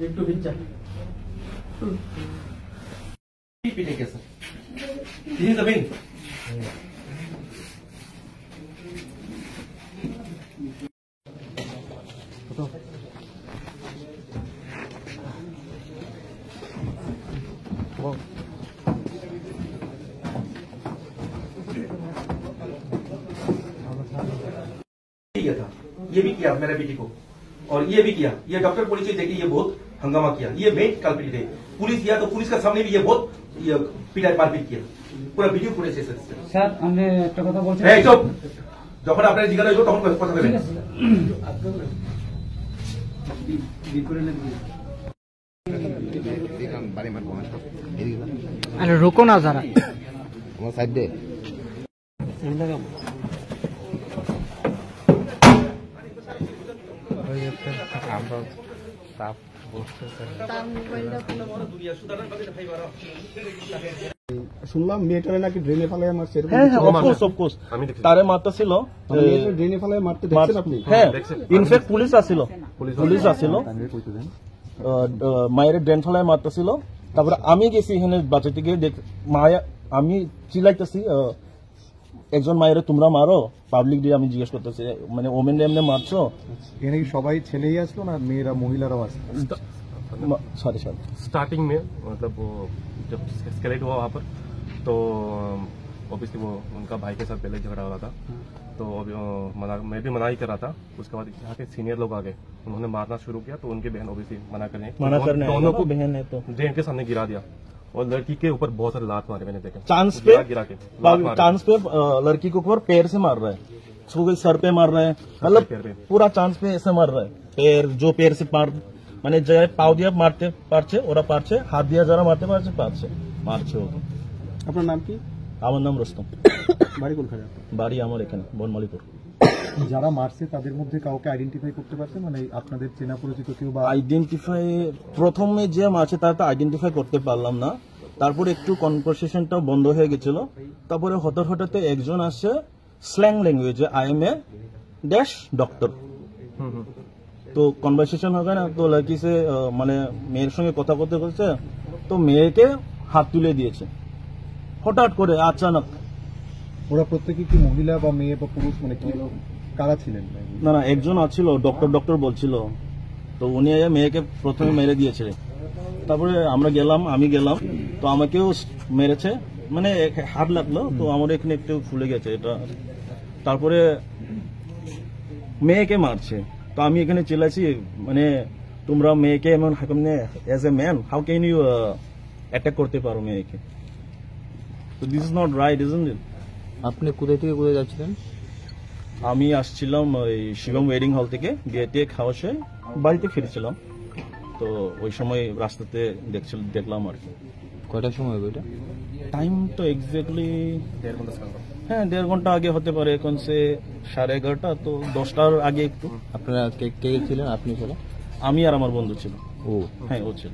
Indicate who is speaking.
Speaker 1: একটু পিচ্ছা पीने के सर यही जमीन किया था, ये भी किया मेरे बेटी को, और ये भी किया। ये डॉक्टर पुलिस देखिए, ये बहुत हंगामा किया। ये मेन कल्प्रिट है। पुलिस किया तो पुलिस का सामने भी ये बहुत पिटाई मारपीट किया। पूरा ভিডিও করেছে স্যার। আমি একটা কথা বলছি, এই চুপ, যখন আপনারা জিজ্ঞাসা করব তখন কথা বলবেন।
Speaker 2: अरे रुको ना जरा,
Speaker 3: साइड दे।
Speaker 4: শুনলাম মেয়েটারে নাকি ড্রেনে ফেলায় মারছে।
Speaker 5: হ্যাঁ অফকোর্স তারে মারতে ছিল,
Speaker 4: ড্রেনে ফেলায় মারতে দেখছেন আপনি?
Speaker 5: হ্যাঁ ইনফ্যাক্ট পুলিশ আসছিল মায়ের ড্রেন ফেলায় মারতেছিল। তারপরে আমি গেছি এখানে বাঁচাতে গিয়ে মায়া, আমি চিল্লাইতেছি একজন মায়ের তোমরা মারো, পাবলিক দিয়ে আমি জিজ্ঞেস করতেছি মানে ওমেন এমনি মারছো?
Speaker 4: এখানে কি সবাই ছেলেই আসলো না মেয়েরা মহিলারাও আসলো?
Speaker 5: सॉरी
Speaker 6: स्टार्टिंग में मतलब वो जब एस्केलेट हुआ वहाँ पर तो ऑब्वियसली वो उनका भाई के साथ पहले झगड़ा हो रहा था, तो मैं भी मना ही कर रहा था। उसके बाद यहाँ के सीनियर लोग आ गए, उन्होंने मारना शुरू किया, तो उनकी बहन ऑब्वियसली मना करने दोनों को
Speaker 5: बहन है तो
Speaker 6: ड्रेन के सामने गिरा दिया, और लड़की के ऊपर बहुत सारे लात मारे मैंने देखे।
Speaker 5: चांस पे लड़की के ऊपर पैर से मार रहा है, सर पे मार रहा है, मतलब पूरा चांस पे ऐसे मार रहा है। पैर जो पैर से মানে যে পাও দিয়ে মারতে পারছে ওরা পারছে, হাত দিয়ে যারা মারতে পারছে মারছে ওকে।
Speaker 4: আপনার নাম কি?
Speaker 5: আমার নাম রুস্তম।
Speaker 4: বাড়ি কোনখানে?
Speaker 5: বাড়ি আমার এখানে বনমালীপুর।
Speaker 4: যারা মারছে তাদের মধ্যে কাউকে আইডেন্টিফাই করতে পারছে, মানে আপনাদের চেনা পরিচিত কেউ? বা
Speaker 5: আইডেন্টিফাই প্রথমে যে মারছে তারা তো আইডেন্টিফাই করতে পারলাম না, তারপরে একটু কনভারসেশনটা বন্ধ হয়ে গেছিল। তারপরে হঠাৎ একজন আসছে স্ল্যাং ল্যাঙ্গুয়েজে, I am a dash doctor, তো কনভারসেশন হবে না, তো লড়কি সে মানে মেয়ের সঙ্গে কথা বলতে তো মেয়েকে হাত তুলে দিয়েছে হঠাৎ করে আচানক।
Speaker 4: ওরা প্রত্যেকে কি মহিলা বা মেয়ে বা পুরুষ, মানে কি কারা ছিলেন?
Speaker 5: না একজন আছিল ডক্টর বলছিল, তো উনি মেয়েকে প্রথমে মেরে দিয়েছে। তারপরে আমি গেলাম তো আমাকেও মেরেছে, মানে হাত লাগলো, তো আমার এখানে একটু ফুলে গেছে এটা। তারপরে মেয়েকে মারছে, তো আমি এখানে চিল্লাইছি মানে তোমরা মেয়েকে এমন কেমনে as a man how can you attack করতে পারো মেয়েকে? তো this is not right, isn't it?
Speaker 3: আপনি কোথায় থেকে কোথায় যাচ্ছিলেন?
Speaker 5: আমি আসছিলাম ওই শিবম ওয়েডিং হল থেকে, বিয়েতে খাওয়া শেষে বাড়িতে ফিরছিলাম, তো ওই সময় রাস্তাতে দেখলাম আর কি।
Speaker 3: কয়টার সময় হবে এটা?
Speaker 5: টাইম তো এক্স্যাক্টলি 1.5 ঘন্টা আগে হতে পারে, এখন সে 11:30, তো 10টার আগে একটু।
Speaker 3: আপনারা কে ছিলেন? আপনি ছিলেন?
Speaker 5: আমি আর আমার বন্ধু ছিল।
Speaker 3: ও
Speaker 5: হ্যাঁ ও ছিল।